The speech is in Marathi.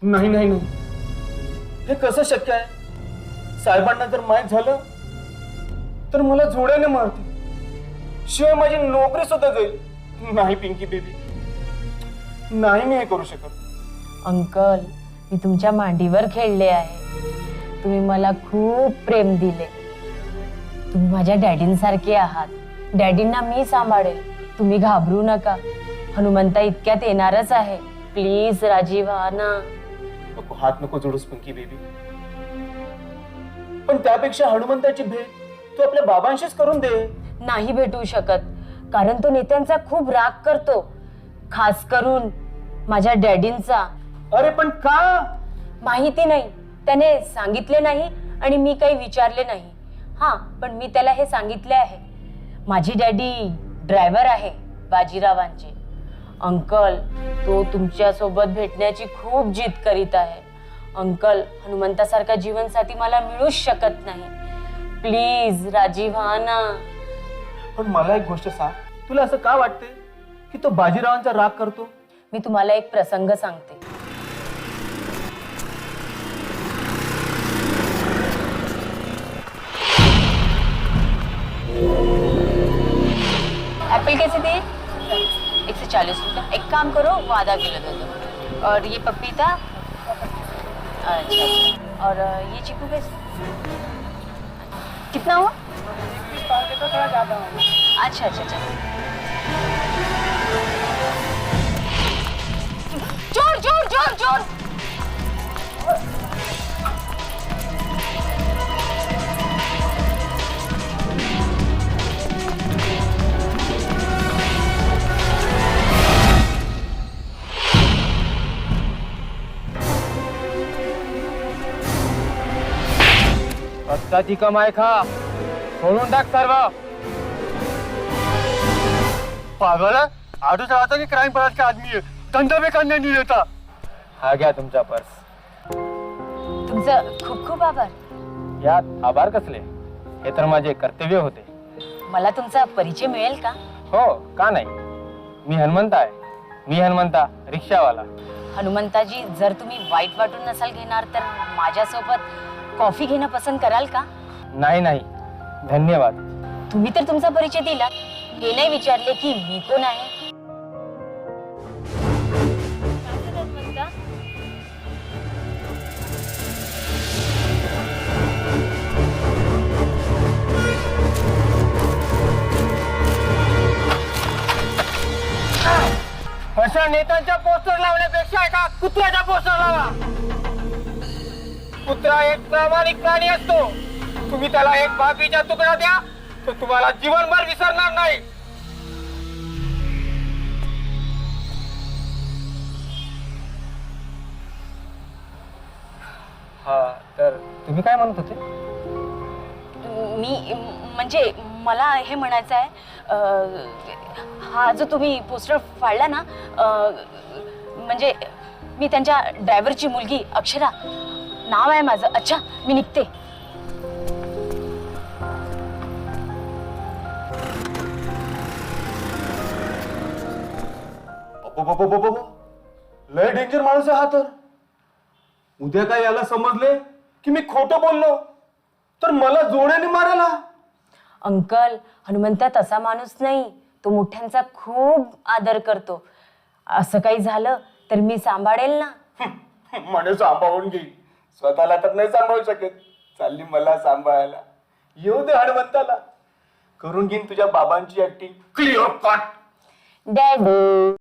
नाही नाही नाही, हे कसं शक्य आहे? साहेबांना जर माहित झालं तर मला जोड्याने मारतील, शिवाय माझी नोकरी सुद्धा जाईल. नाही पिंकी बेबी, नाही मी हे करू शकत. अंकल, मी तुमच्या मांडीवर खेळले आहे. तुम्ही मला खूप प्रेम दिले. तुम्ही माझ्या डॅडींसारखे आहात. डॅडींना मी सांभाळेल. तुम्ही घाबरू नका. हनुमंता इतक्यात येणारच आहे. प्लीज राजीव हा ना. हात नको जोडूस पिंकी बेबी. पण त्यापेक्षा हनुमंताची भेट तू आपल्या बाबांशीच करून दे. नाही भेटू शकत, कारण तो नेत्यांचा खूप राग करतो, खास करून माझ्या डॅडींचा. अरे पण का? माहिती नाही, त्याने सांगितले नाही आणि मी काही विचारले नाही. हा, पण मी त्याला हे सांगितले आहे, माझे डॅडी ड्रायव्हर आहे बाजीरावांचे. अंकल, तो तुमच्या सोबत भेटण्याची खूप जिद करीत आहे. अंकल, हनुमंतासारखा जीवनसाथी मला मिळूच शकत नाही. प्लीज राजीव हा ना. पण मला एक गोष्ट सांग, तुला असं का वाटते की तो बाजीरावांचा राग करतो? मी तुम्हाला एक प्रसंग सांगते. एप्पल कैसे दिए? 140 रुपये. एक काम करो, वो आधा किलो दे दो. और ये पपीता? अच्छा. और ये चीकू कैसे? कितना हुआ? थोड़ा ज्यादा होगा. अच्छा अच्छा अच्छा. जोर जोर जोर जोर. आत्ताची कमाई खा, सोडून टाक सर्व. पागल है? आडू चढ़ाता कि क्राइम ब्रांच का आदमी है, धंधा भी करने नहीं देता. हा घ्या तुमचा पर्स. तुमचं खूप खूप आभार. यात आभार कसले? हे तर माझे कर्तव्य होते. मला तुमचा परिचय मिळेल का? हो, का नाही. मी हनुमंता आहे. मी हनुमंता, रिक्षावाला. हनुमंताजी, जर तुम्ही वाईट वाटून नसाल घेणार तर माझ्यासोबत कॉफी घेणं पसंत कराल का? नाही नाही, धन्यवाद. तुम्ही तर तुमचा परिचय दिला, हे नाही विचारले की मी कोण आहे. अशा नेत्यांच्या पोस्टर लावण्यापेक्षा एका कुत्र्याचा पोस्टर लावा. कुत्रा एक प्रामाणिक प्राणी असतो. तुम्ही त्याला एक भाकरीचा तुकडा द्या, तो तुम्हाला जीवनभर विसरणार नाही. हा, तर तुम्ही काय म्हणत होते? मी म्हणजे मला हे म्हणायचं आहे, हा जो तुम्ही पोस्टर फाडला ना, म्हणजे मी त्यांच्या ड्रायव्हरची मुलगी अक्षरा, नाव आहे माझं. अच्छा, मी निघते. लय डेंजर माणूस आहे हा. तर उद्या काय याला समजले की मी खोटं बोललो तर मला जोड्याने मारायला. अंकल, हनुमंता तसा माणूस नाही. तो मोठ्यांचा खूप आदर करतो. असं काही झालं तर मी सांभाळेल ना. म्हणे सांभाळून घेईल, स्वतःला तर नाही सांभाळू शकत. चालली मला सांभाळायला. येऊ दे हनुमंताला, करून घेईन तुझ्या बाबांची ऍक्टिंग क्लिअर कट. डॅडी.